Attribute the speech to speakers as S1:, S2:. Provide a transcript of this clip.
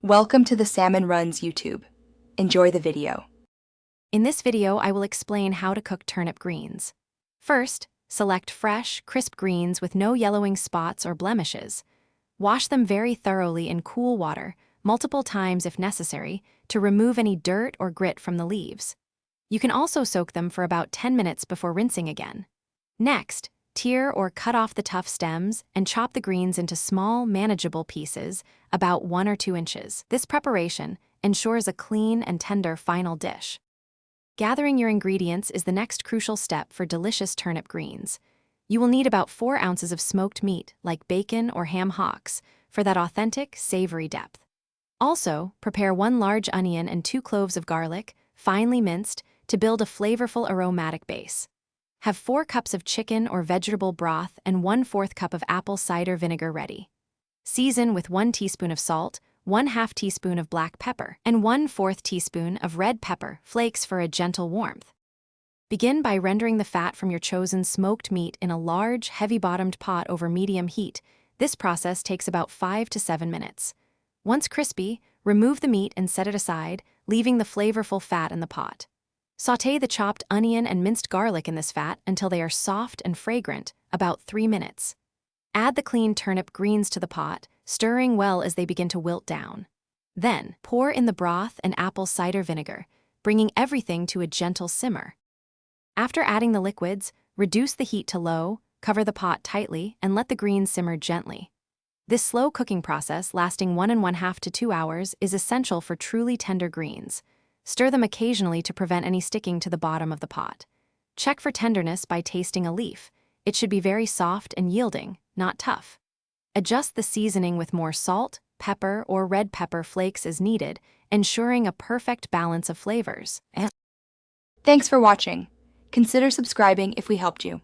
S1: Welcome to the Salmon Runs YouTube. Enjoy the video.
S2: In this video, I will explain how to cook turnip greens. First, select fresh, crisp greens with no yellowing spots or blemishes. Wash them very thoroughly in cool water, multiple times if necessary, to remove any dirt or grit from the leaves. You can also soak them for about 10 minutes before rinsing again. Next, tear or cut off the tough stems and chop the greens into small, manageable pieces, about 1 or 2 inches. This preparation ensures a clean and tender final dish. Gathering your ingredients is the next crucial step for delicious turnip greens. You will need about 4 ounces of smoked meat, like bacon or ham hocks, for that authentic, savory depth. Also, prepare 1 large onion and 2 cloves of garlic, finely minced, to build a flavorful aromatic base. Have 4 cups of chicken or vegetable broth and 1/4 cup of apple cider vinegar ready. Season with 1 teaspoon of salt, 1/2 teaspoon of black pepper, and 1/4 teaspoon of red pepper flakes for a gentle warmth. Begin by rendering the fat from your chosen smoked meat in a large, heavy-bottomed pot over medium heat. This process takes about 5 to 7 minutes. Once crispy, remove the meat and set it aside, leaving the flavorful fat in the pot. Sauté the chopped onion and minced garlic in this fat until they are soft and fragrant, about 3 minutes. Add the cleaned turnip greens to the pot, stirring well as they begin to wilt down. Then, pour in the broth and apple cider vinegar, bringing everything to a gentle simmer. After adding the liquids, reduce the heat to low, cover the pot tightly, and let the greens simmer gently. This slow cooking process, lasting 1½ to 2 hours, is essential for truly tender greens. Stir them occasionally to prevent any sticking to the bottom of the pot. Check for tenderness by tasting a leaf. It should be very soft and yielding, not tough. Adjust the seasoning with more salt, pepper, or red pepper flakes as needed, ensuring a perfect balance of flavors.
S1: Thanks for watching. Consider subscribing if we helped you.